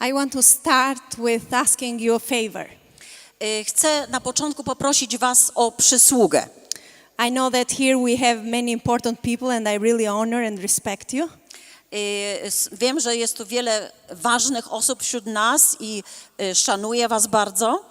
I want to start with asking you a favor. Chcę na początku poprosić was o przysługę. I know that here we have many important people and I really honor and respect you. Wiem, że jest tu wiele ważnych osób wśród nas i szanuję was bardzo.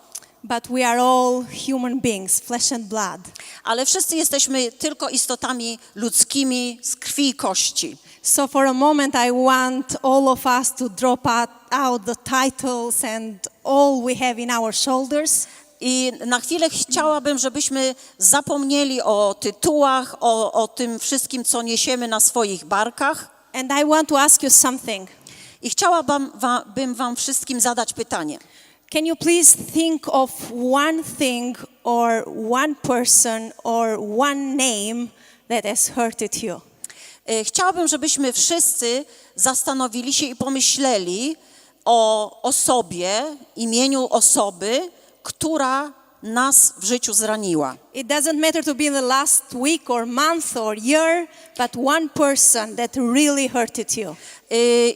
But we are all human beings, flesh and blood. Ale wszyscy jesteśmy tylko istotami ludzkimi z krwi i kości. So for a moment I want all of us to drop out the titles and all we have in our shoulders. I na chwilę chciałabym, żebyśmy zapomnieli o tytułach, o tym wszystkim, co niesiemy na swoich barkach. And I want to ask you something. I chciałabym wam wszystkim zadać pytanie. Can you please think of one thing or one person or one name that has hurted you? Chciałabym, żebyśmy wszyscy zastanowili się i pomyśleli o osobie, imieniu osoby, która nas w życiu zraniła. It doesn't matter to be in the last week or month or year, but one person that really hurted you.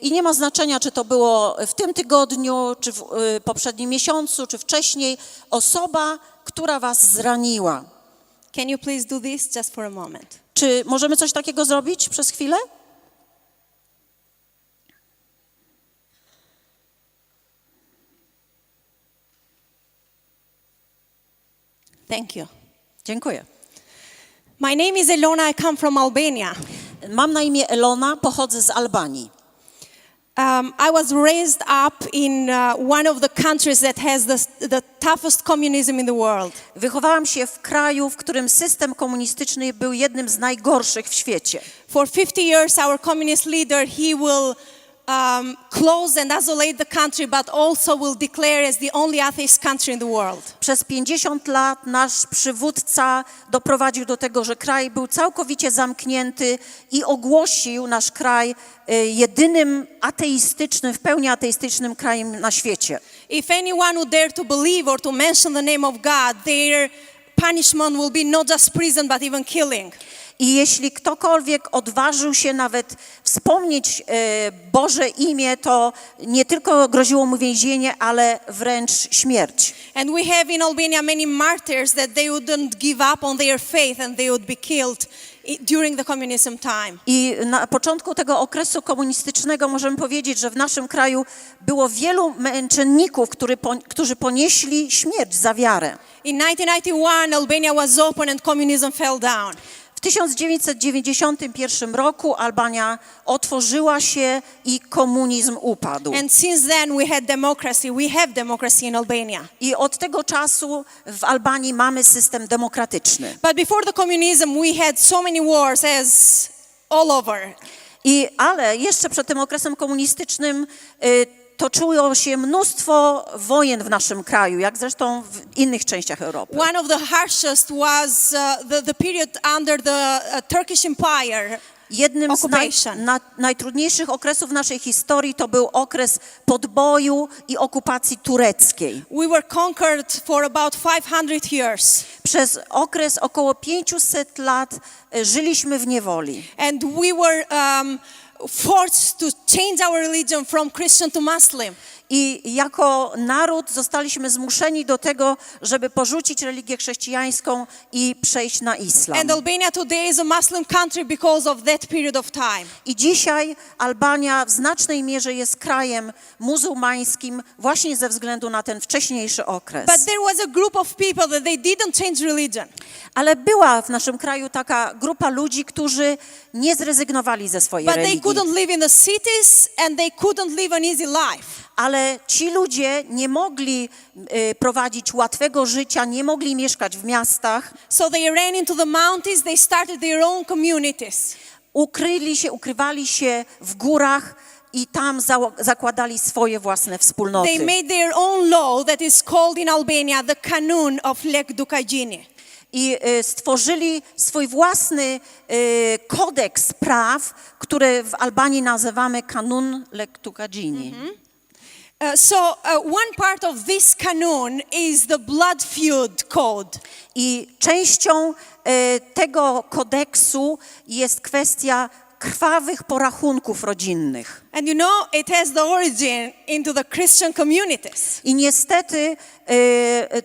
I nie ma znaczenia, czy to było w tym tygodniu, czy w poprzednim miesiącu, czy wcześniej. Osoba, która was zraniła. Can you please do this just for a moment? Czy możemy coś takiego zrobić przez chwilę? Thank you. Dziękuję. My name is Elona, I come from Albania. Mam na imię Elona, pochodzę z Albanii. I was raised up in one of the countries that has the toughest communism in the world. Wychowałam się w kraju, w którym system komunistyczny był jednym z najgorszych w świecie. For 50 years, our communist leader, he will close and isolate the country, but also will declare as the only atheist country in the world. Przez 50 lat nasz przywódca doprowadził do tego, że kraj był całkowicie zamknięty i ogłosił nasz kraj jedynym ateistycznym, w pełni ateistycznym krajem na świecie. If anyone would dare to believe or to mention the name of God, their punishment will be not just prison, but even killing. I jeśli ktokolwiek odważył się nawet wspomnieć Boże imię, to nie tylko groziło mu więzienie, ale wręcz śmierć. And we have in Albania many martyrs that they wouldn't give up on their faith and they would be killed during the communism time. I na początku tego okresu komunistycznego możemy powiedzieć, że w naszym kraju było wielu męczenników, którzy ponieśli śmierć za wiarę. In 1991, Albania was open and communism fell down. W 1991 roku Albania otworzyła się i komunizm upadł. And since then we had democracy. We have democracy in Albania. I od tego czasu w Albanii mamy system demokratyczny. But before the communism we had so many wars as all over. Ale jeszcze przed tym okresem komunistycznym toczyło się mnóstwo wojen w naszym kraju, jak zresztą w innych częściach Europy. One of the harshest was the period under the Turkish Empire. Jednym z najtrudniejszych okresów naszej historii to był okres podboju i okupacji tureckiej. We were conquered for about 500 years. Przez okres około 500 lat żyliśmy w niewoli. And we were forced to change our religion from Christian to Muslim. I jako naród zostaliśmy zmuszeni do tego, żeby porzucić religię chrześcijańską i przejść na islam. And Albania today is a Muslim country because of that period of time. I dzisiaj Albania w znacznej mierze jest krajem muzułmańskim właśnie ze względu na ten wcześniejszy okres. But there was a group of people that they didn't change religion. Ale była w naszym kraju taka grupa ludzi, którzy nie zrezygnowali ze swojej religii. But they couldn't live in the cities and they couldn't live an easy life. Ale ci ludzie nie mogli prowadzić łatwego życia, nie mogli mieszkać w miastach. So they ran into the mountains, they started their own communities. Ukrywali się w górach i tam zakładali swoje własne wspólnoty. They made their own law that is called in Albania the Kanun of Lek Dukajini. I stworzyli swój własny kodeks praw, który w Albanii nazywamy Kanun Lek Dukajini. One part of this kanun is the blood feud code. I częścią tego kodeksu jest kwestia krwawych porachunków rodzinnych. And you know, it has the origin into the Christian communities. I niestety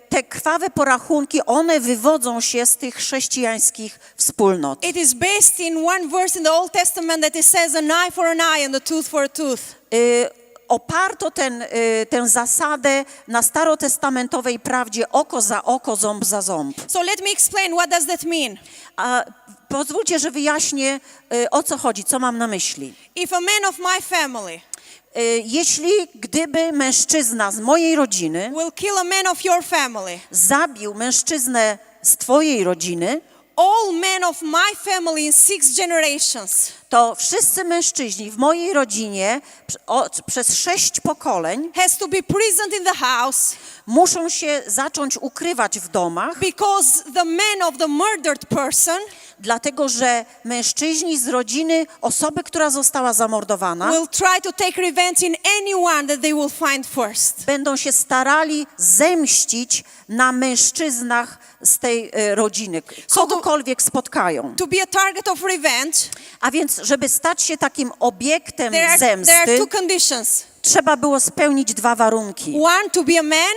te krwawe porachunki, one wywodzą się z tych chrześcijańskich wspólnot. It is based in one verse in the Old Testament that it says an eye for an eye and a tooth for a tooth. Oparto tę zasadę na starotestamentowej prawdzie oko za oko, ząb za ząb. So let me explain, what does that mean? A pozwólcie, że wyjaśnię, o co chodzi, co mam na myśli. If a man of my family Gdyby mężczyzna z mojej rodziny will kill a man of your family, zabił mężczyznę z twojej rodziny, all men of my family in 6 generations to wszyscy mężczyźni w mojej rodzinie przez 6 pokoleń has to be present in the house muszą się zacząć ukrywać w domach, because the man of the murdered person dlatego że mężczyźni z rodziny osoby, która została zamordowana, will try to take revenge in anyone that they will find first. będą się starali zemścić na mężczyznach z tej rodziny, kogokolwiek spotkają. To be a target of revenge, A więc, żeby stać się takim obiektem there are zemsty, two conditions. trzeba było spełnić 2 warunki. One, to be a man,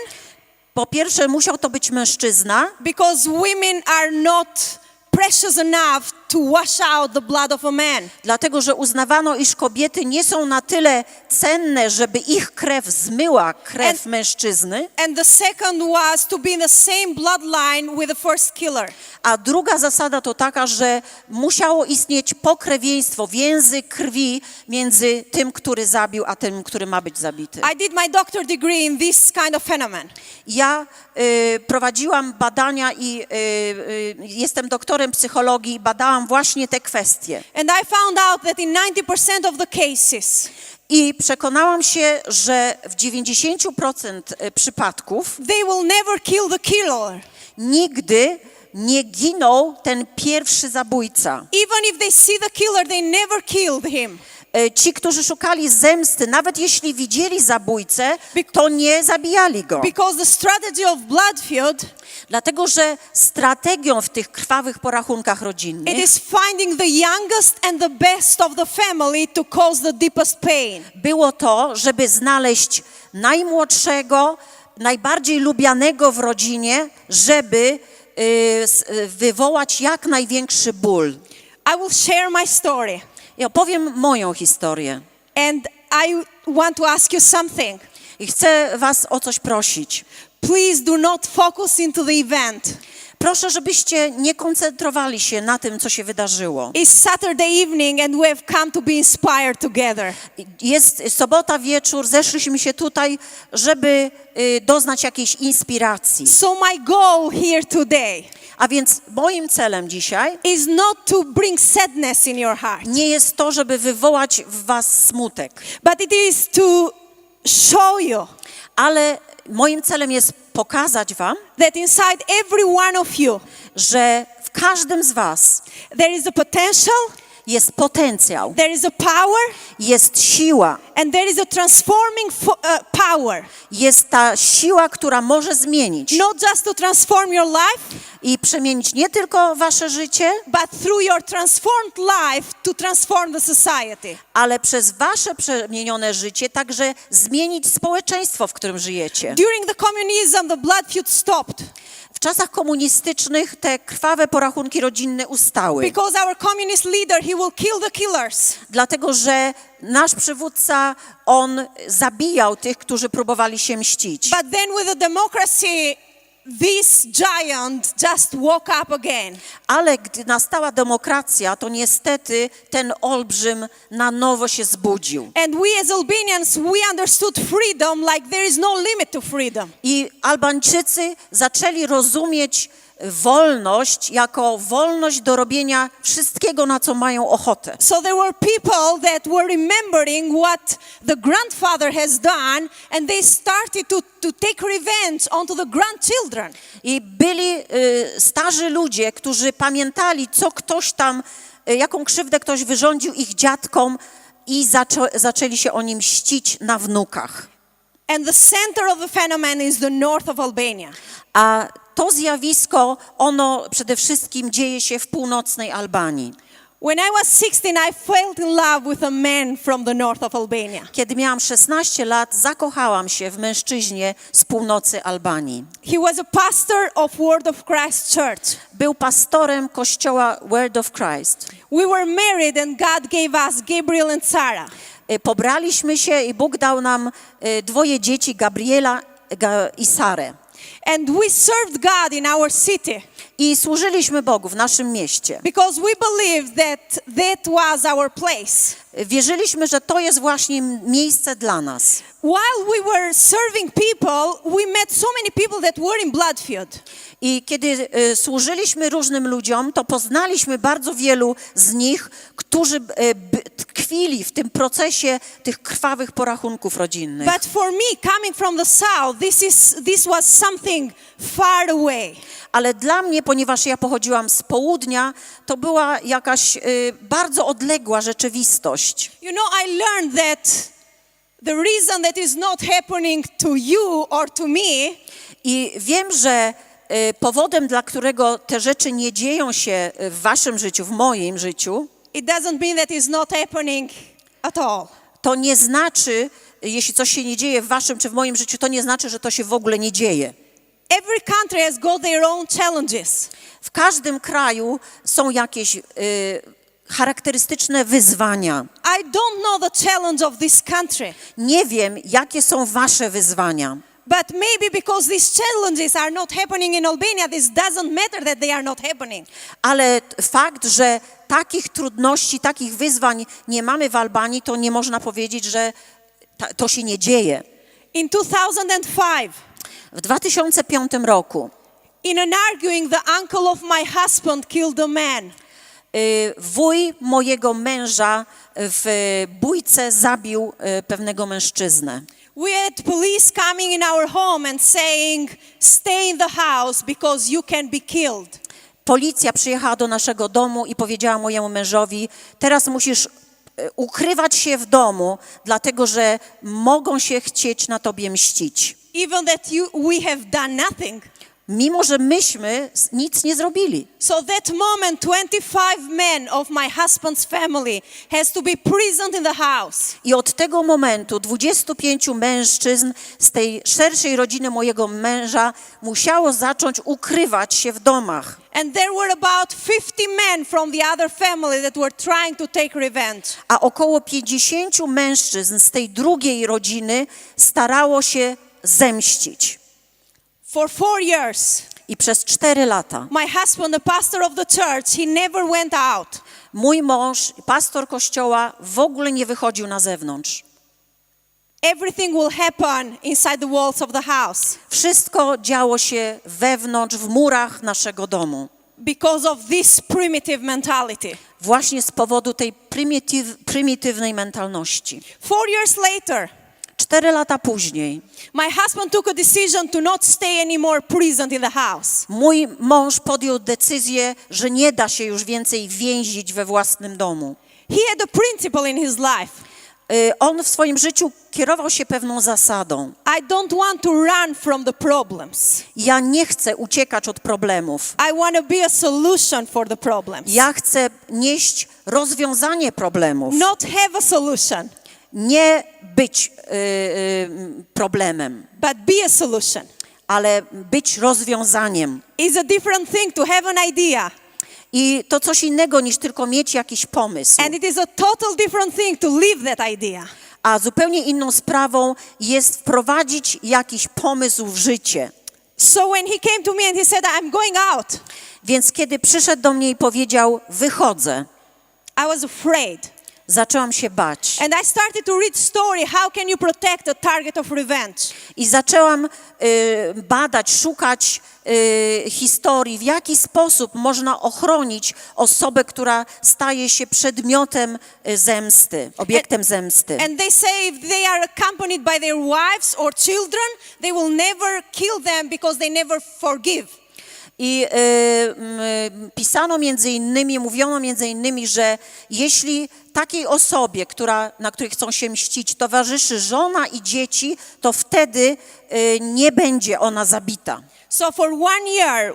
Po pierwsze, musiał to być mężczyzna, because women are not precious enough to wash out the blood of a man. dlatego że uznawano, iż kobiety nie są na tyle cenne, żeby ich krew zmyła krew mężczyzny. And the second was to be in the same bloodline with the first killer. A druga zasada to taka, że musiało istnieć pokrewieństwo, więzy krwi między tym, który zabił, a tym, który ma być zabity. I did my doctorate degree in this kind of phenomenon. Ja prowadziłam badania i jestem doktorem psychologii i badałam właśnie te kwestie. And I found out that in 90% of the cases, I przekonałam się, że w 90% przypadków they will never kill the killer. nigdy nie ginął ten pierwszy zabójca. Even if they see the killer, they never killed him. Ci, którzy szukali zemsty, nawet jeśli widzieli zabójcę, to nie zabijali go. Because the strategy of blood feud, Dlatego, że strategią w tych krwawych porachunkach it rodzinnych is finding the youngest and the best of the family to cause the deepest pain. było to, żeby znaleźć najmłodszego, najbardziej lubianego w rodzinie, żeby wywołać jak największy ból. I will share my story. I opowiem moją historię. And I want to ask you something. I chcę was o coś prosić. Please do not focus into the event. Proszę, żebyście nie koncentrowali się na tym, co się wydarzyło. It's Saturday evening and we have come to be inspired together. Jest sobota wieczór, zeszliśmy się tutaj, żeby doznać jakiejś inspiracji. So my goal here today A więc moim celem dzisiaj is not to bring sadness in your heart, nie jest to, żeby wywołać w was smutek, but it is to show you ale moim celem jest pokazać wam, that inside every one of you że w każdym z was there is a potential, jest potencjał, there is a power, jest siła, and there is a transforming power. jest ta siła, która może zmienić Not just to transform your life, i przemienić nie tylko wasze życie, but through your transformed life to transform the society. ale przez wasze przemienione życie także zmienić społeczeństwo, w którym żyjecie. During the communism, the blood feud stopped W czasach komunistycznych te krwawe porachunki rodzinne ustały, because our communist leader, he will kill the killers. dlatego że nasz przywódca, on zabijał tych, którzy próbowali się mścić. But then with the democracy, this giant just woke up again. Ale gdy nastała demokracja, to niestety ten olbrzym na nowo się zbudził. And we as Albanians, we understood freedom like there is no limit to freedom. I Albańczycy zaczęli rozumieć wolność jako wolność do robienia wszystkiego, na co mają ochotę. So there were people that were remembering what the grandfather has done, and they started to take revenge onto the grandchildren. I byli starzy ludzie, którzy pamiętali, co ktoś tam, jaką krzywdę ktoś wyrządził ich dziadkom i zaczęli się oni mścić na wnukach. And the center of the phenomenon is the north of Albania. A to zjawisko, ono przede wszystkim dzieje się w północnej Albanii. When I was 16, I fell in love with a man from the north of Albania. Kiedy miałam 16 lat, zakochałam się w mężczyźnie z północy Albanii. He was a pastor of Word of Christ Church. Był pastorem kościoła Word of Christ. We were married and God gave us Gabriel and Sarah. Pobraliśmy się i Bóg dał nam 2 dzieci, Gabriela i Sarę. And we served God in our city. I służyliśmy Bogu w naszym mieście. Because we believed that was our place. Wierzyliśmy, że to jest właśnie miejsce dla nas. While we were serving people, we met so many people that were in Bloodfield. I kiedy służyliśmy różnym ludziom, to poznaliśmy bardzo wielu z nich, którzy tkwili w tym procesie tych krwawych porachunków rodzinnych. But for me, coming from the south, this was something far away. Ale dla mnie, ponieważ ja pochodziłam z południa, to była jakaś bardzo odległa rzeczywistość. You know, I learned that the reason that is not happening to you or to me I wiem, że powodem, dla którego te rzeczy nie dzieją się w waszym życiu, w moim życiu, it doesn't mean that it's not happening at all. to nie znaczy, jeśli coś się nie dzieje w waszym czy w moim życiu, to nie znaczy, że to się w ogóle nie dzieje. Every country has got their own challenges. W każdym kraju są jakieś charakterystyczne wyzwania. I don't know the challenge of this country. Nie wiem, jakie są wasze wyzwania. But maybe because these challenges are not happening in Albania, this doesn't matter that they are not happening. Ale fakt, że takich trudności, takich wyzwań nie mamy w Albanii, to nie można powiedzieć, że to się nie dzieje. In 2005, W 2005 roku in an arguing, the uncle of my husband killed a man. wuj mojego męża w bójce zabił pewnego mężczyznę. We had police coming in our home and saying, stay in the house because you can be killed. Policja przyjechała do naszego domu i powiedziała mojemu mężowi, teraz musisz ukrywać się w domu, dlatego że mogą się chcieć na tobie mścić. Even that we have done nothing. Mimo że myśmy nic nie zrobili. So that moment, 25 men of my husband's family has to be present in the house. I od tego momentu 25 mężczyzn z tej szerszej rodziny mojego męża musiało zacząć ukrywać się w domach. And there were about 50 men from the other family that were trying to take revenge. A około 50 mężczyzn z tej drugiej rodziny starało się zemścić. For 4 years, I przez 4 lata my husband, the pastor of the church, he never went out. mój mąż, pastor kościoła, w ogóle nie wychodził na zewnątrz. Everything will happen inside the walls of the house. Wszystko działo się wewnątrz, w murach naszego domu. Because of this primitive mentality. Właśnie z powodu tej prymitywnej mentalności. 4 years later, 4 lata później my husband took a decision to not stay anymore present in the house. mój mąż podjął decyzję, że nie da się już więcej więzić we własnym domu. He had a principle in his life. On w swoim życiu kierował się pewną zasadą. I don't want to run from the problems. Ja nie chcę uciekać od problemów. I want to be a solution for the problems. Ja chcę nieść rozwiązanie problemów. Not have a solution, Nie być problemem, but be a solution. ale być rozwiązaniem. It's a different thing to have an idea. I to coś innego niż tylko mieć jakiś pomysł. And it is a total different thing to live that idea. A zupełnie inną sprawą jest wprowadzić jakiś pomysł w życie. So when he came to me and he said, I'm going out, Więc kiedy przyszedł do mnie i powiedział, wychodzę, I was afraid. zaczęłam się bać. And I started to read story, how can you protect a target of revenge? I zaczęłam badać, szukać historii, w jaki sposób można ochronić osobę, która staje się przedmiotem zemsty, obiektem zemsty. And they say if they are accompanied by their wives or children, they will never kill them because they never forgive. I pisano między innymi, mówiono między innymi, że jeśli takiej osobie, na której chcą się mścić, towarzyszy żona i dzieci, to wtedy nie będzie ona zabita. So for 1 year,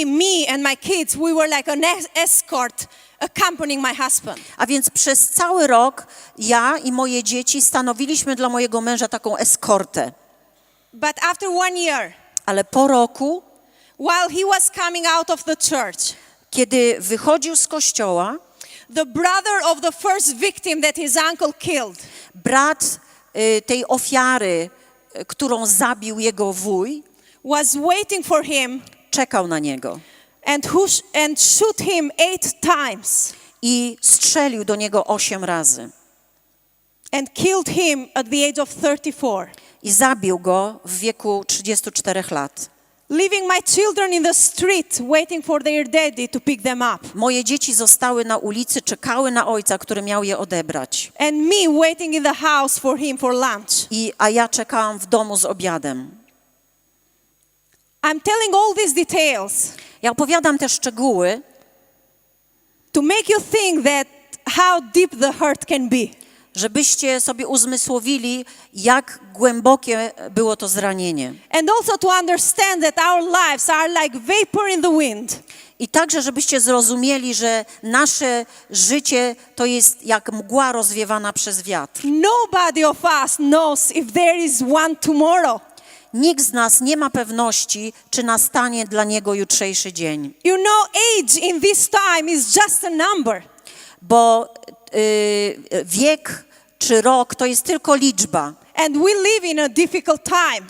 me and my kids, we were like an escort accompanying my husband. A więc przez cały rok ja i moje dzieci stanowiliśmy dla mojego męża taką eskortę. But after 1 year, Ale po roku, while he was coming out of the church, kiedy wychodził z kościoła, the brother of the first victim that his uncle killed, brat tej ofiary, którą zabił jego wuj, was waiting for him czekał na niego and shoot him 8 times i strzelił do niego 8 razy. and killed him at the age of 34. I zabił go w wieku 34 lat. Leaving my children in the street, waiting for their daddy to pick them up. Moje dzieci zostały na ulicy, czekały na ojca, który miał je odebrać. And me waiting in the house for him for lunch. A ja czekałam w domu z obiadem. I'm telling all these details Ja opowiadam te szczegóły, to make you think that how deep the hurt can be. żebyście sobie uzmysłowili, jak głębokie było to zranienie. And also to understand that our lives are like vapor in the wind. I także, żebyście zrozumieli, że nasze życie to jest jak mgła rozwiewana przez wiatr. Nobody of us knows if there is one tomorrow. Nikt z nas nie ma pewności, czy nastanie dla niego jutrzejszy dzień. You know, age in this time is just a number. Bo wiek czy rok to jest tylko liczba, And we live in a difficult time.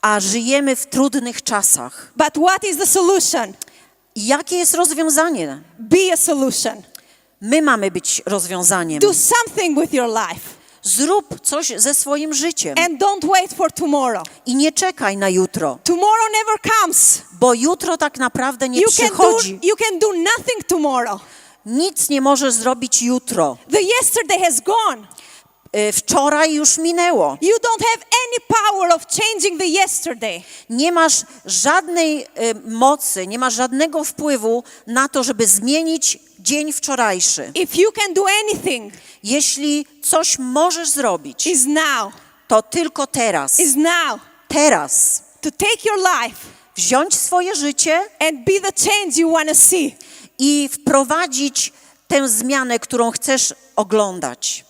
a żyjemy w trudnych czasach. But what is the solution? I jakie jest rozwiązanie? Be a solution. My mamy być rozwiązaniem. Do something with your life. Zrób coś ze swoim życiem And don't wait for tomorrow. i nie czekaj na jutro, Tomorrow never comes. bo jutro tak naprawdę nie przychodzi. You can do nothing tomorrow. Nic nie możesz zrobić jutro. The yesterday has gone. Wczoraj już minęło. You don't have any power of changing the yesterday. Nie masz żadnej mocy, nie masz żadnego wpływu na to, żeby zmienić dzień wczorajszy. If you can do anything, Jeśli coś możesz zrobić, is now. to tylko teraz. Is now. Teraz. To take your life Wziąć swoje życie and be the change you want to see. i wprowadzić tę zmianę, którą chcesz oglądać.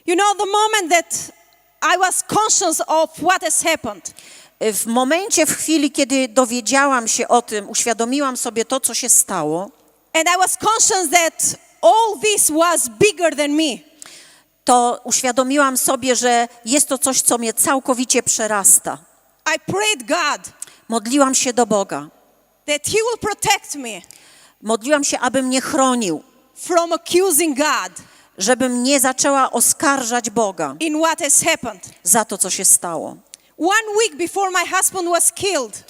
You know, the moment that I was conscious of what has happened, W momencie, w chwili, kiedy dowiedziałam się o tym, uświadomiłam sobie to, co się stało, and I was conscious that all this was bigger than me. to uświadomiłam sobie, że jest to coś, co mnie całkowicie przerasta. I prayed God Modliłam się do Boga. that He will protect me Modliłam się, aby mnie chronił, from accusing God żebym nie zaczęła oskarżać Boga in what has happened. za to, co się stało. 1 week before my husband was killed,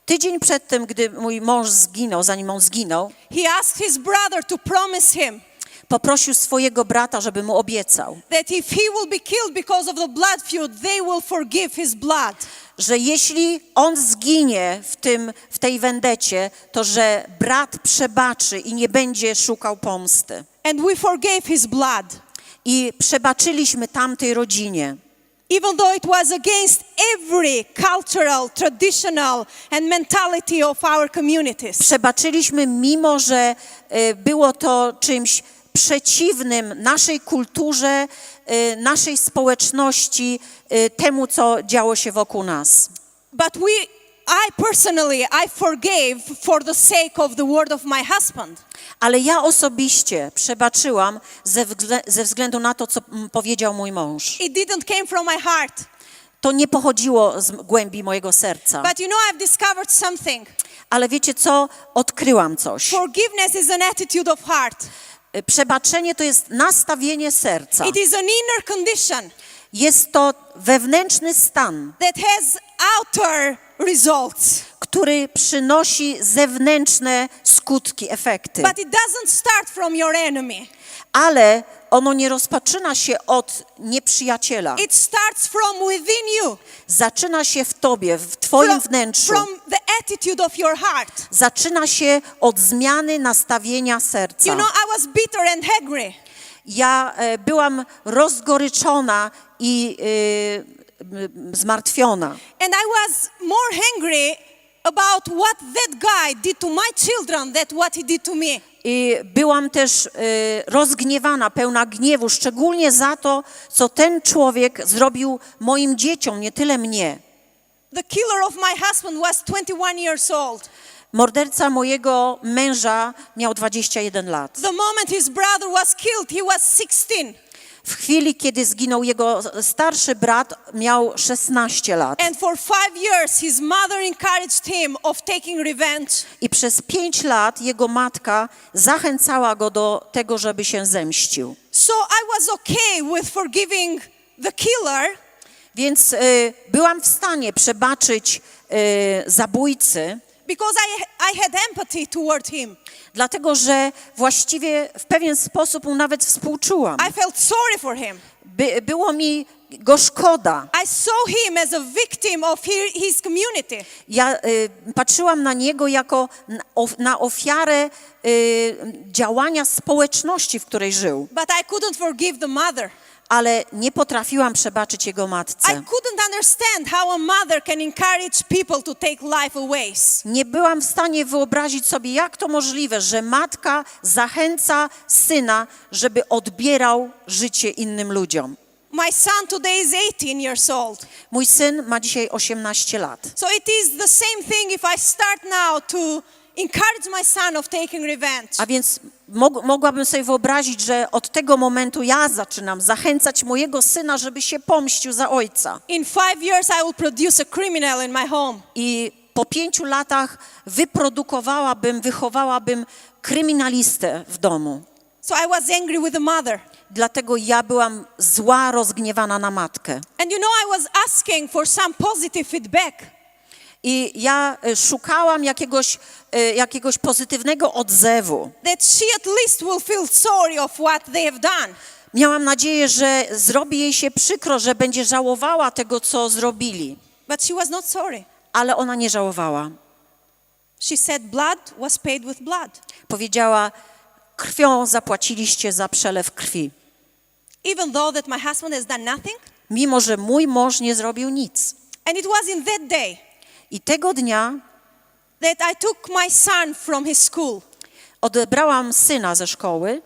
Tydzień przed tym, gdy mój mąż zginął, zanim on zginął, he asked his brother to promise him poprosił swojego brata, żeby mu obiecał, that if he will be killed because of the blood feud, they will forgive his blood. że jeśli on zginie w tej wendecie, to że brat przebaczy i nie będzie szukał pomsty. And we forgave his blood. I przebaczyliśmy tamtej rodzinie. Even though it was against every cultural, traditional and mentality of our communities. Przebaczyliśmy, mimo że było to czymś przeciwnym naszej kulturze, naszej społeczności, temu, co działo się wokół nas. But I personally forgave for the sake of the word of my husband. Ale ja osobiście przebaczyłam ze względu na to, co powiedział mój mąż. It didn't come from my heart. To nie pochodziło z głębi mojego serca. But you know, I've discovered something. Ale wiecie co? Odkryłam coś. Forgiveness is an attitude of heart. Przebaczenie to jest nastawienie serca. It is an inner condition Jest to wewnętrzny stan, that has outer results. który przynosi zewnętrzne skutki, efekty. But it doesn't start from your enemy. Ale ono nie rozpoczyna się od nieprzyjaciela. It starts from within you. Zaczyna się w tobie, w twoim wnętrzu. From the attitude of your heart. Zaczyna się od zmiany nastawienia serca. You know, I was bitter and hungry. Ja byłam rozgoryczona i zmartwiona. And I was more hungry about what that guy did to my children, that what he did to me. I byłam też rozgniewana, pełna gniewu, szczególnie za to, co ten człowiek zrobił moim dzieciom, nie tyle mnie. The killer of my husband was 21 years old. Morderca mojego męża miał 21 lat. The moment his brother was killed, he was 16. W chwili, kiedy zginął jego starszy brat, miał 16 lat. And for 5 years, his mother encouraged him of taking revenge. I przez 5 lat jego matka zachęcała go do tego, żeby się zemścił. So I was okay with forgiving the killer. Więc byłam w stanie przebaczyć zabójcy, Because I had empathy toward him. dlatego że właściwie w pewien sposób mu nawet współczułam. I felt sorry for him. Było mi go szkoda. I saw him as a victim of his community. Ja patrzyłam na niego jako na ofiarę działania społeczności, w której żył. But I couldn't forgive the mother. Ale nie potrafiłam przebaczyć jego I matce. couldn't understand how a mother can encourage people to take life away. Nie byłam w stanie wyobrazić sobie, jak to możliwe, że matka zachęca syna, żeby odbierał życie innym ludziom. My son today is 18 years old. Mój syn ma dzisiaj 18 lat. So it is the same thing if I start now to encourage my son of taking revenge. A więc mogłabym sobie wyobrazić, że od tego momentu ja zaczynam zachęcać mojego syna, żeby się pomścił za ojca. In 5 years I will produce a criminal in my home. I po 5 latach wychowałabym kryminalistę w domu. So I was angry with the mother. Dlatego ja byłam zła, rozgniewana na matkę. And you know, I was asking for some positive feedback. I ja szukałam jakiegoś pozytywnego odzewu. That she at least will feel sorry of what they have done. Miałam nadzieję, że zrobi jej się przykro, że będzie żałowała tego, co zrobili. But she was not sorry. Ale ona nie żałowała. She said blood was paid with blood. Powiedziała, krwią zapłaciliście za przelew krwi. Even though that my husband has done nothing. Mimo, że mój mąż nie zrobił nic. And it was in that day I tego dnia that I took my son from his school. odebrałam syna ze szkoły.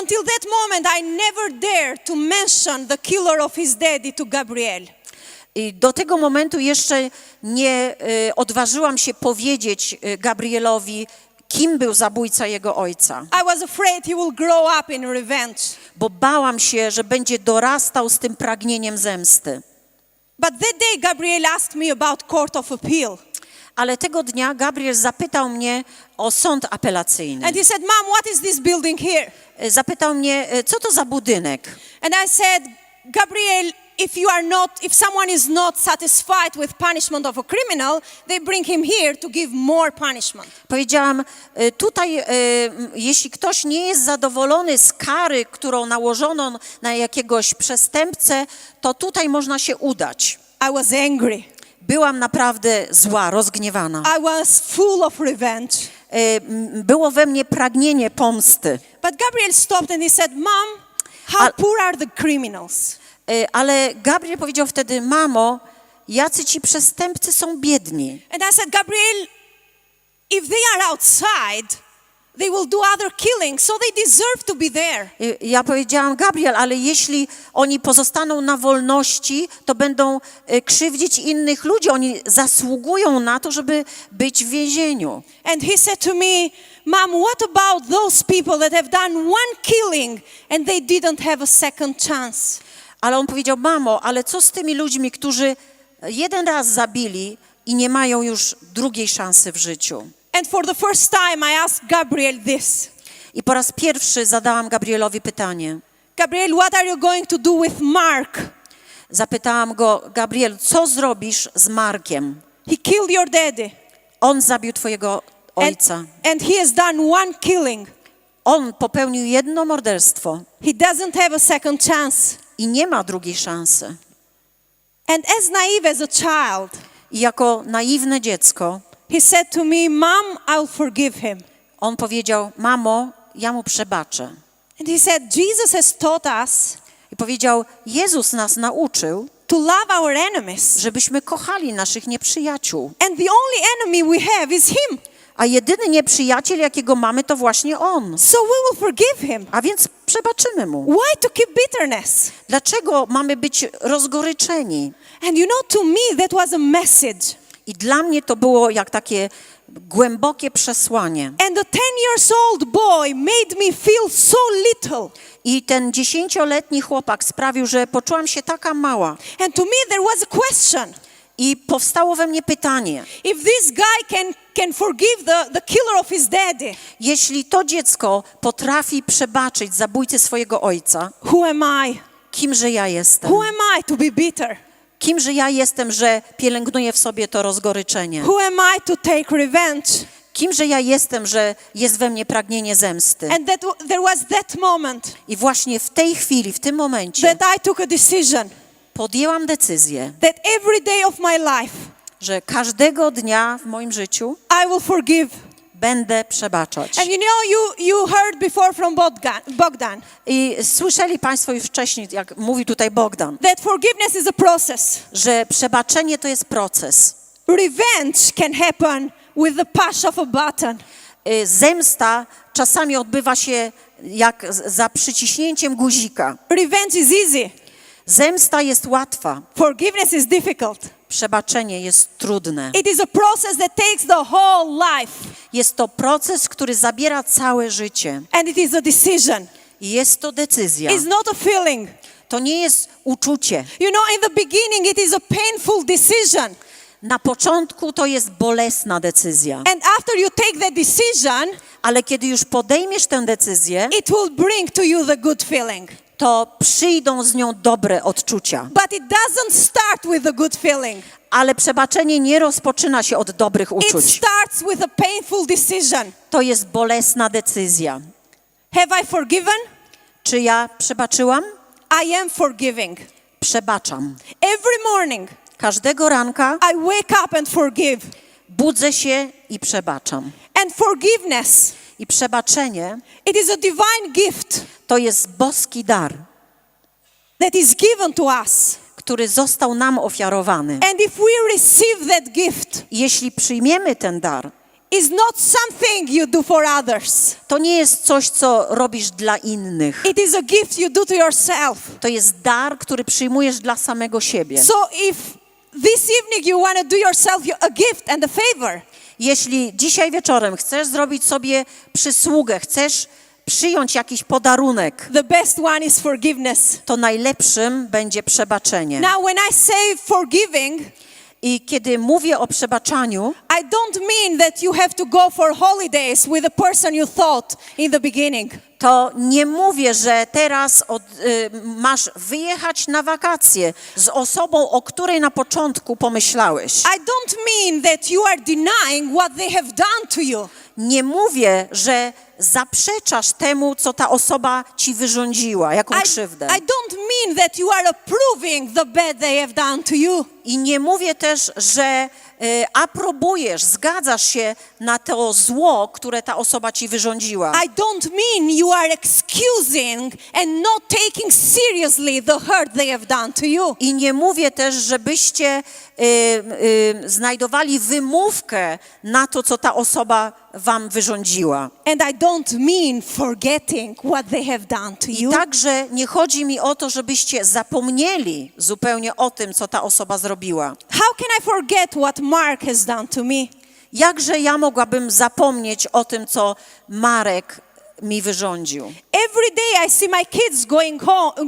Until that moment I never dared to mention the killer of his daddy to Gabriel. I do tego momentu jeszcze nie odważyłam się powiedzieć Gabrielowi, kim był zabójca jego ojca. I was afraid he will grow up in revenge. Bo bałam się, że będzie dorastał z tym pragnieniem zemsty. But that day Gabriel asked me about court of appeal. Ale tego dnia Gabriel zapytał mnie o sąd apelacyjny. And he said, "Mom, what is this building here?" Zapytał mnie, co to za budynek? And I said, "Gabriel, if someone is not satisfied with punishment of a criminal, they bring him here to give more punishment." Powiedziałam, tutaj jeśli ktoś nie jest zadowolony z kary, którą nałożono na jakiegoś przestępcę, to tutaj można się udać. I was angry. Byłam naprawdę zła, rozgniewana. I was full of revenge. Było we mnie pragnienie pomsty. But Gabriel stopped and he said, "Mom, how poor are the criminals?" Ale Gabriel powiedział wtedy, mamo, jacy ci przestępcy są biedni. And I said, "Gabriel, if they are outside, they will do other killings, so they deserve to be there." Ja powiedziałam, Gabriel, ale jeśli oni pozostaną na wolności, to będą krzywdzić innych ludzi. Oni zasługują na to, żeby być w więzieniu. And he said to me, "Mom, what about those people that have done one killing and they didn't have a second chance?" Ale on powiedział, mamo, ale co z tymi ludźmi, którzy jeden raz zabili i nie mają już drugiej szansy w życiu? And for the first time I asked Gabriel this. I po raz pierwszy zadałam Gabrielowi pytanie. Gabriel, what are you going to do with Mark? Zapytałam go, Gabriel, co zrobisz z Markiem? He killed your daddy. On zabił twojego ojca. And he has done one killing. On popełnił jedno morderstwo He doesn't have a second chance. i nie ma drugiej szansy. And as naive as a child, I jako naiwne dziecko, he said to me, "Mom, I'll forgive him." on powiedział, mamo, ja mu przebaczę. And he said, Jesus has taught us I powiedział, Jezus nas nauczył, to love our enemies. żebyśmy kochali naszych nieprzyjaciół. And the only enemy we have is him. A jedyny nieprzyjaciel, jakiego mamy, to właśnie on. So we will forgive him. A więc przebaczymy mu. Why to keep bitterness? Dlaczego mamy być rozgoryczeni? And you know, to me that was a message. I dla mnie to było jak takie głębokie przesłanie. And the 10 years old boy made me feel so little. I ten 10-letni chłopak sprawił, że poczułam się taka mała. And to me there was a question. I powstało we mnie pytanie. If this guy can forgive the killer of his daddy, Jeśli to dziecko potrafi przebaczyć zabójcy swojego ojca, who am I? kimże ja jestem? Who am I to be bitter? Kimże ja jestem, że pielęgnuję w sobie to rozgoryczenie? Who am I to take revenge? Kimże ja jestem, że jest we mnie pragnienie zemsty? And there was that moment I właśnie w tej chwili, w tym momencie that I took a decision podjęłam decyzję, that every day of my life że każdego dnia w moim życiu I will forgive. będę przebaczać. And you know, you heard before from Bogdan I słyszeli Państwo już wcześniej, jak mówi tutaj Bogdan, that forgiveness is a process. że przebaczenie to jest proces. Revenge can happen with the push of a button. Zemsta czasami odbywa się jak za przyciśnięciem guzika. Revenge is easy. Zemsta jest łatwa. Forgiveness is difficult. Przebaczenie jest trudne. It is a process that takes the whole life. Jest to proces, który zabiera całe życie. And it is a decision. I jest to decyzja. It's not a feeling. To nie jest uczucie. You know, in the beginning it is a painful decision. Na początku to jest bolesna decyzja. And after you take that decision, Ale kiedy już podejmiesz tę decyzję, it will bring to you the good feeling. to przyjdą z nią dobre odczucia. But it doesn't start with a good feeling. Ale przebaczenie nie rozpoczyna się od dobrych It uczuć. starts with a painful decision. To jest bolesna decyzja. Have I forgiven? Czy ja przebaczyłam? I am forgiving. Przebaczam. Every morning Każdego ranka I wake up and forgive. budzę się i przebaczam. And forgiveness, I przebaczenie it is a divine gift to jest boski dar, that is given to us. który został nam ofiarowany. And if we receive that gift, I jeśli przyjmiemy ten dar, it's not something you do for others. to nie jest coś, co robisz dla innych. It is a gift you do to yourself. To jest dar, który przyjmujesz dla samego siebie. So if this evening you want to do yourself a gift and a favor, Jeśli dzisiaj wieczorem chcesz zrobić sobie przysługę, chcesz przyjąć jakiś podarunek, the best one is forgiveness. to najlepszym będzie przebaczenie. Now when I say forgiving, I kiedy mówię o przebaczaniu, I don't mean that you have to go for holidays with the person you thought in the beginning. to nie mówię, że teraz masz wyjechać na wakacje z osobą, o której na początku pomyślałeś. I don't mean that you are denying what they have done to you. Nie mówię, że zaprzeczasz temu, co ta osoba ci wyrządziła, jaką krzywdę. I don't mean that you are approving the bad they have done to you. I nie mówię też, że aprobujesz, zgadzasz się na to zło, które ta osoba ci wyrządziła. I don't mean you are excusing and not taking seriously the hurt they have done to you. I nie mówię też, żebyście znajdowali wymówkę na to, co ta osoba wam wyrządziła. And I don't mean forgetting what they have done to I you. także nie chodzi mi o to, żebyście zapomnieli zupełnie o tym, co ta osoba zrobiła. How can I forget what Mark has done to me? Jakże ja mogłabym zapomnieć o tym, co Marek mi wyrządził? Every day I see my kids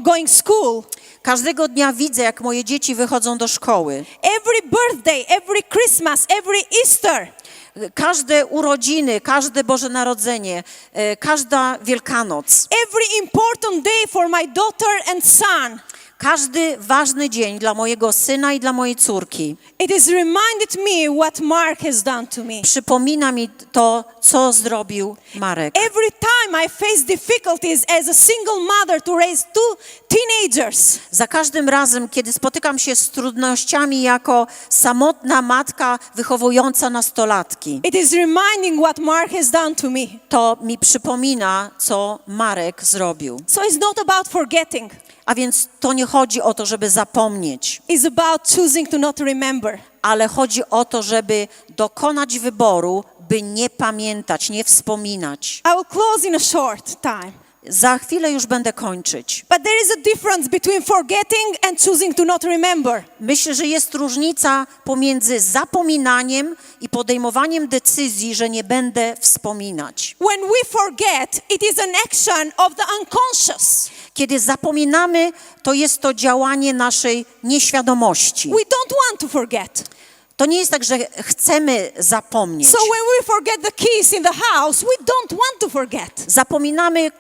going school. Każdego dnia widzę, jak moje dzieci wychodzą do szkoły. Every birthday, every Christmas, every Easter. Każde urodziny, każde Boże Narodzenie, każda Wielkanoc. Every important day for my daughter and son. Każdy ważny dzień dla mojego syna i dla mojej córki. It has reminded me what Mark has done to me. Przypomina mi to, co zrobił Marek. Every time I face difficulties as a single mother to raise two teenagers. Za każdym razem, kiedy spotykam się z trudnościami jako samotna matka wychowująca nastolatki, It is reminding what Mark has done to me. to mi przypomina, co Marek zrobił. So it's not about forgetting. A więc to nie nie chodzi o to, żeby zapomnieć, It's about choosing to not remember. ale chodzi o to, żeby dokonać wyboru, by nie pamiętać, nie wspominać. I will close in a short time. Za chwilę już będę kończyć. But there is a difference between forgetting and choosing to not remember. Myślę, że jest różnica pomiędzy zapominaniem i podejmowaniem decyzji, że nie będę wspominać. When we forget, it is an action of the unconscious. Kiedy zapominamy, to jest to działanie naszej nieświadomości. We don't want to forget. To nie jest tak, że chcemy zapomnieć. So when we forget the keys in the house, we don't want to forget. Zapominamy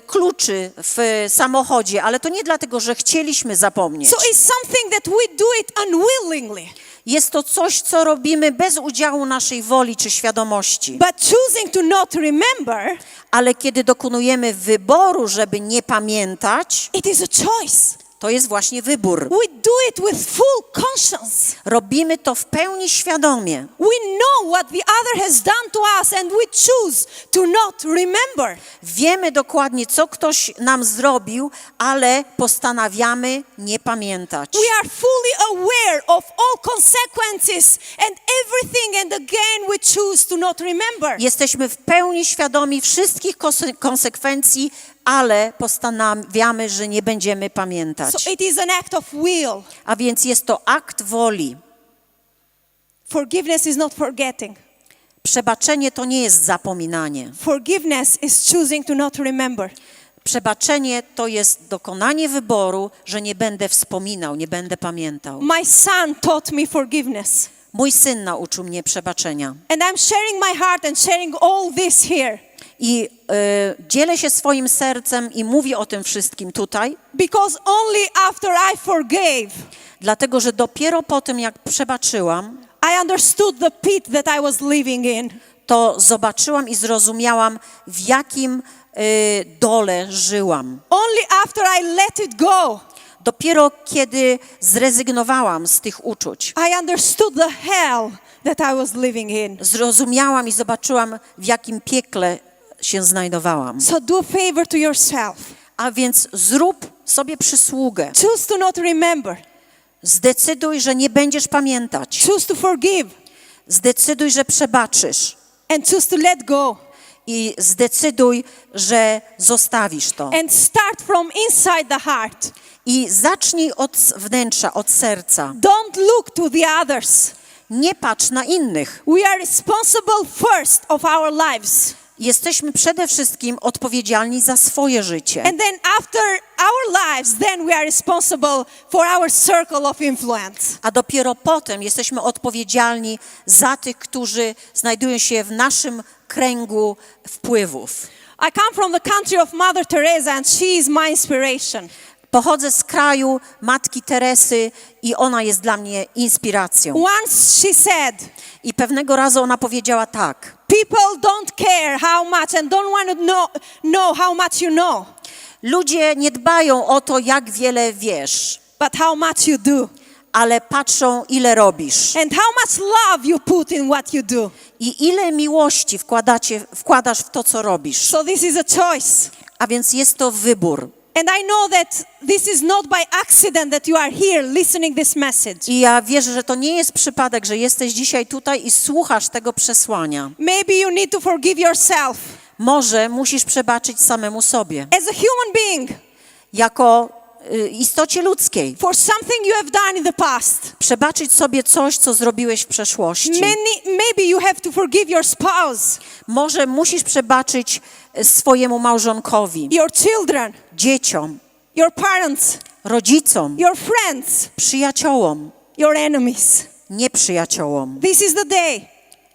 kluczy w samochodzie, ale to nie dlatego, że chcieliśmy zapomnieć. So it's something that we do it unwillingly. Jest to coś, co robimy bez udziału naszej woli czy świadomości. But choosing to not remember, Ale kiedy dokonujemy wyboru, żeby nie pamiętać, it is a choice. to jest właśnie wybór. We do it with full conscience. Robimy to w pełni świadomie. We know what the other has done to us and we choose to not remember. Wiemy dokładnie, co ktoś nam zrobił, ale postanawiamy nie pamiętać. We are fully aware of all consequences and everything, and again we choose to not remember. Jesteśmy w pełni świadomi wszystkich konsekwencji, ale postanawiamy, że nie będziemy pamiętać. So it is an act of will. A więc jest to akt woli. Forgiveness is not forgetting. Przebaczenie to nie jest zapominanie. Forgiveness is choosing to not remember. Przebaczenie to jest dokonanie wyboru, że nie będę wspominał, nie będę pamiętał. My son taught me forgiveness. Mój syn nauczył mnie przebaczenia. And I'm sharing my heart and sharing all this here. I dzielę się swoim sercem i mówię o tym wszystkim tutaj, Because only after I forgave, dlatego że dopiero po tym, jak przebaczyłam, I understood the pit that I was living in. to zobaczyłam i zrozumiałam, w jakim dole żyłam. Only after I let it go, Dopiero kiedy zrezygnowałam z tych uczuć, I understood the hell that I was living in. zrozumiałam i zobaczyłam, w jakim piekle się znajdowałam. So do a favor to yourself. A więc zrób sobie przysługę. Choose to not remember. Zdecyduj, że nie będziesz pamiętać. Choose to forgive. Zdecyduj, że przebaczysz. And choose to let go. I zdecyduj, że zostawisz to. And start from inside the heart. I zacznij od wnętrza, od serca. Don't look to the others. Nie patrz na innych. We are responsible first of our lives. Jesteśmy przede wszystkim odpowiedzialni za swoje życie. And then after our lives, then we are responsible for our circle of influence. A dopiero potem jesteśmy odpowiedzialni za tych, którzy znajdują się w naszym kręgu wpływów. I come from the country of Mother Teresa and she is my inspiration. Pochodzę z kraju Matki Teresy i ona jest dla mnie inspiracją. Once she said, I pewnego razu ona powiedziała tak. people don't care how much and don't want to know how much you know, Ludzie nie dbają o to, jak wiele wiesz, but how much you do. ale patrzą, ile robisz. And how much love you put in what you do. I ile miłości wkładasz w to, co robisz. So this is a choice. A więc jest to wybór. And I know that this is not by accident that you are here listening this message. I ja wierzę, że to nie jest przypadek, że jesteś dzisiaj tutaj i słuchasz tego przesłania. Maybe you need to forgive yourself Może musisz przebaczyć samemu sobie. as a human being Jako istocie ludzkiej. for something you have done in the past. Przebaczyć sobie coś, co zrobiłeś w przeszłości. Maybe you have to forgive your spouse, Może musisz przebaczyć swojemu małżonkowi, your children, dzieciom, your parents, rodzicom, your friends, przyjaciołom, your enemies. nieprzyjaciołom. This is the day.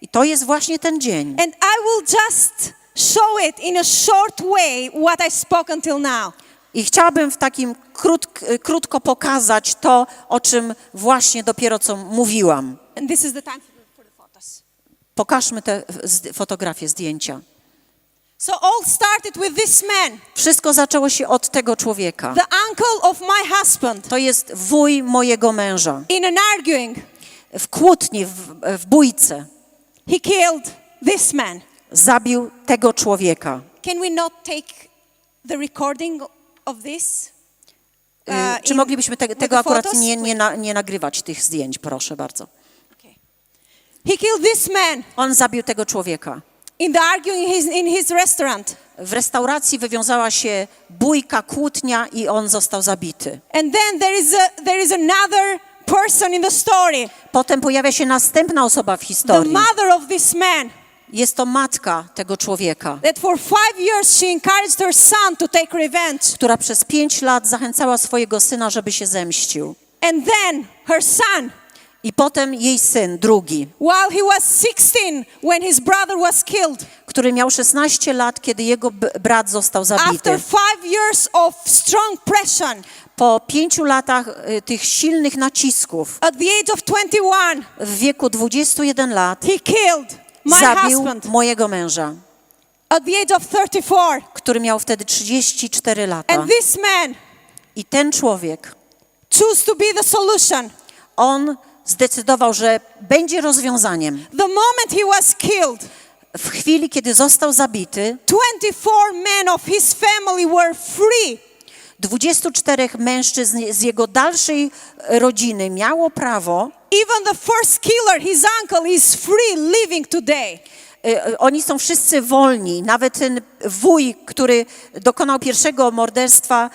I to jest właśnie ten dzień. And I will just show it in a short way what I spoke until now. I chciałabym w takim krótko pokazać to, o czym właśnie dopiero co mówiłam. And this is the time for the photos. Pokażmy te fotografie, zdjęcia. So all started with this man, Wszystko zaczęło się od tego człowieka. the uncle of my husband, To jest wuj mojego męża. in an arguing. W kłótni, w bójce He killed this man. zabił tego człowieka. Can we not take the recording of this? Czy in- moglibyśmy with tego the akurat photos, nie nagrywać, tych zdjęć, proszę bardzo. He killed this man On zabił tego człowieka. in the arguing in his restaurant. W restauracji wywiązała się bójka, kłótnia i on został zabity. And then there is another person in the story, Potem pojawia się następna osoba w the historii. mother of this man, Jest to matka tego człowieka, that for 5 years she encouraged her son to take revenge. która przez 5 lat zachęcała swojego syna, żeby się zemścił. And then her son, I potem jej syn, drugi, while he was 16 when his brother was killed, który miał 16 lat, kiedy jego brat został zabity. after 5 years of strong pressure, Po 5 latach tych silnych nacisków, at the age of 21, w wieku 21 lat, he killed my zabił husband. mojego męża, At the age of 34, który miał wtedy 34 lata. and this man I ten człowiek, chose to be the solution. on zdecydował, że będzie rozwiązaniem. The moment he was killed, W chwili, kiedy został zabity, 24 men of his family were free. 24 mężczyzn z jego dalszej rodziny miało prawo, Even the first killer, his uncle, is free living today. Oni są wszyscy wolni. Nawet ten wuj, który dokonał pierwszego morderstwa,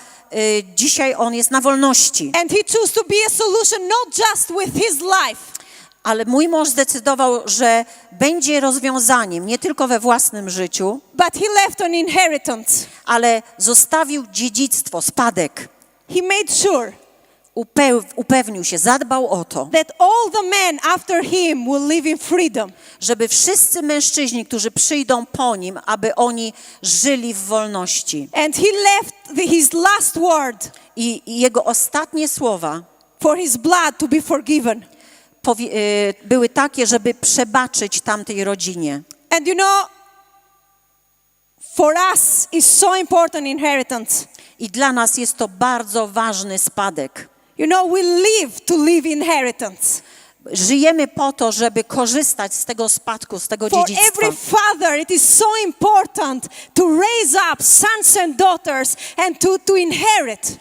dzisiaj on jest na wolności. And he chose to be a solution not just with his life, Ale mój mąż zdecydował, że będzie rozwiązaniem nie tylko we własnym życiu, but he left an inheritance. ale zostawił dziedzictwo, spadek. He made sure Upewnił się, zadbał o to, that all the men after him will live in freedom. żeby wszyscy mężczyźni, którzy przyjdą po nim, aby oni żyli w wolności. And he left his last word I jego ostatnie słowa for his blood to be forgiven. były takie, żeby przebaczyć tamtej rodzinie. And you know, for us is so important inheritance. I dla nas jest to bardzo ważny spadek. You know, we live to live inheritance. Żyjemy po to, żeby korzystać z tego spadku, z tego For dziedzictwa. every father, it is so important to raise up sons and daughters and to inherit.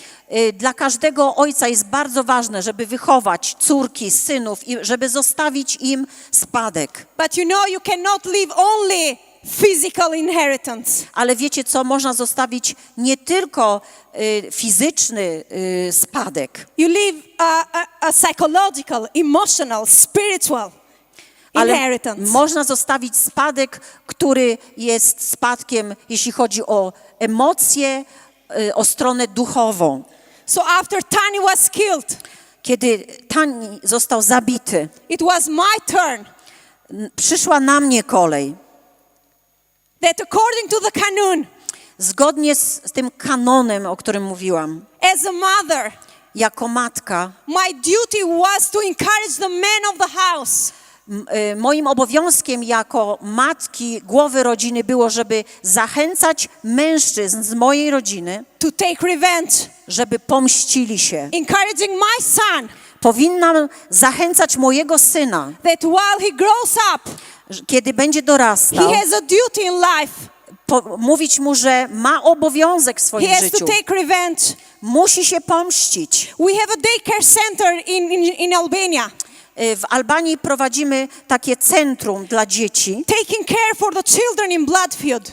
Dla każdego ojca jest bardzo ważne, żeby wychować córki, synów i żeby zostawić im spadek. But you know, you cannot live only physical inheritance. Ale wiecie co? Można zostawić nie tylko fizyczny spadek, You live a psychological, emotional, spiritual ale inheritance. można zostawić spadek, który jest spadkiem, jeśli chodzi o emocje, o stronę duchową. So after Tani was killed, Kiedy Tani został zabity, it was my turn przyszła na mnie kolej. that according to the canon, Zgodnie z tym kanonem, o którym mówiłam, as a mother, jako matka, my duty was to encourage the men of the house moim obowiązkiem jako matki, głowy rodziny było, żeby zachęcać mężczyzn z mojej rodziny, to take revenge, żeby pomścili się. encouraging my son Powinnam zachęcać mojego syna, that while he grows up, kiedy będzie he dorastał, has a duty in life. mówić mu, że ma obowiązek w He swoim has to życiu. take revenge. Musi się pomścić. We have a daycare center in Albania, W Albanii prowadzimy takie centrum dla dzieci. taking care for the children in Bloodfield.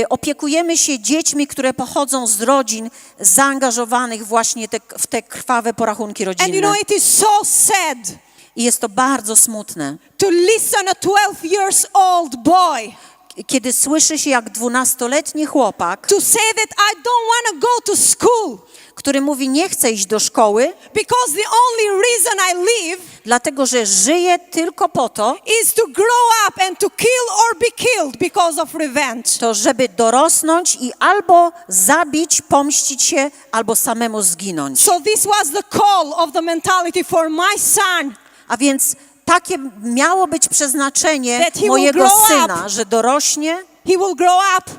Opiekujemy się dziećmi, które pochodzą z rodzin zaangażowanych właśnie w te krwawe porachunki And you rodzinne. know, it is so sad I jest to bardzo smutne, to listen a 12 years old boy kiedy słyszy się jak 12-letni chłopak, to say that I don't want to go to school który mówi, nie chce iść do szkoły, because the only reason I live dlatego że żyje tylko po to, is to grow up and to kill or be killed because of revenge. to żeby dorosnąć i albo zabić, pomścić się, albo samemu zginąć. So this was the call of the mentality for my son, A więc takie miało być przeznaczenie That he will mojego grow syna, up. że dorośnie, he will grow up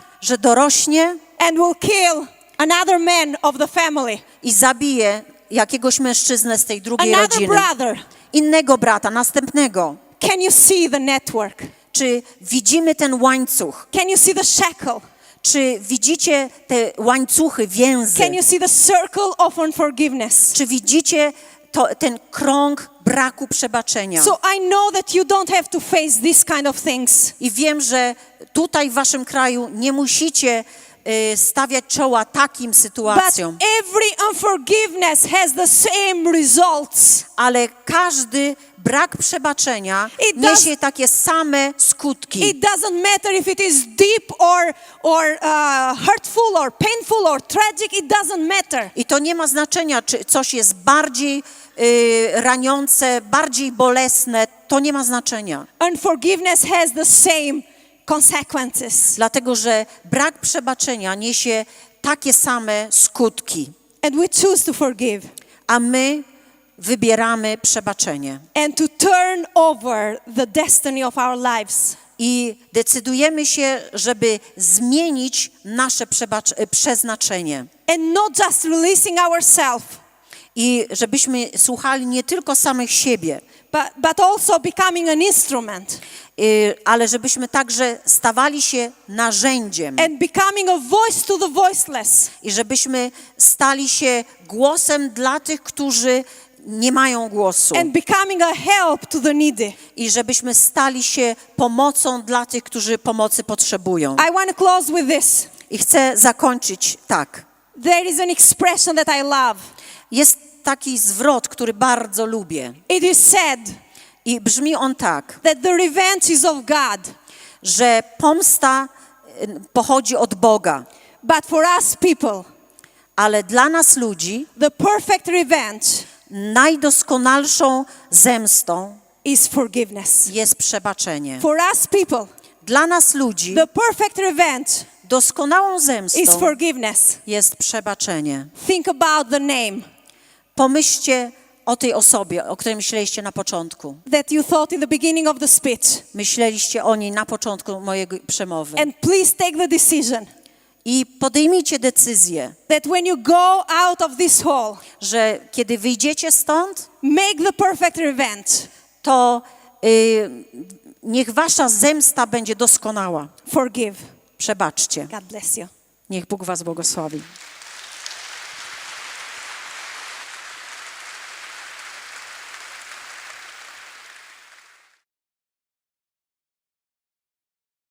and will kill another man of the family, i zabije jakiegoś mężczyznę z tej drugiej another rodziny. brother. Innego brata, następnego. Can you see the network? Czy widzimy ten łańcuch? Can you see the shackle? Czy widzicie te łańcuchy, więzy? Can you see the circle of unforgiveness? Czy widzicie ten krąg braku przebaczenia? So I know that you don't have to face these kind of things. I wiem, że tutaj w waszym kraju nie musicie stawiać czoła takim But sytuacjom. every unforgiveness has the same results. Ale każdy brak przebaczenia It does- niesie takie same skutki. It doesn't matter if it is deep or hurtful or painful or tragic. It doesn't matter. I to nie ma znaczenia, czy coś jest bardziej raniące, bardziej bolesne. To nie ma znaczenia. Unforgiveness has the same consequences. Dlatego, że brak przebaczenia niesie takie same skutki. And we choose to forgive A my wybieramy przebaczenie. and to turn over the destiny of our lives. I decydujemy się, żeby zmienić nasze przeznaczenie. And not just releasing ourselves, I żebyśmy słuchali nie tylko samych siebie, but also becoming an instrument ale żebyśmy także stawali się narzędziem. and becoming a voice to the voiceless. I żebyśmy stali się głosem dla tych, którzy nie mają głosu. And becoming a help to the needy. I żebyśmy stali się pomocą dla tych, którzy pomocy potrzebują. I want to close with this. I chcę zakończyć tak. There is an expression that I love. Jest taki zwrot, który bardzo lubię. It is said I brzmi on tak, that the revenge is of God, że pomsta pochodzi od Boga, but for us people, ale dla nas ludzi the perfect revenge najdoskonalszą zemstą is forgiveness. jest przebaczenie. For us people, Dla nas ludzi the perfect revenge doskonałą is zemstą forgiveness. jest przebaczenie. Think about the name Pomyślcie o tej osobie, o której myśleliście na początku. that you thought in the beginning of the speech. Myśleliście o niej na początku mojej przemowy. And please take the decision I podejmijcie decyzję, that when you go out of this hall, że kiedy wyjdziecie stąd, make the perfect revenge. to niech wasza zemsta będzie doskonała. Forgive. Przebaczcie. God bless you. Niech Bóg was błogosławi.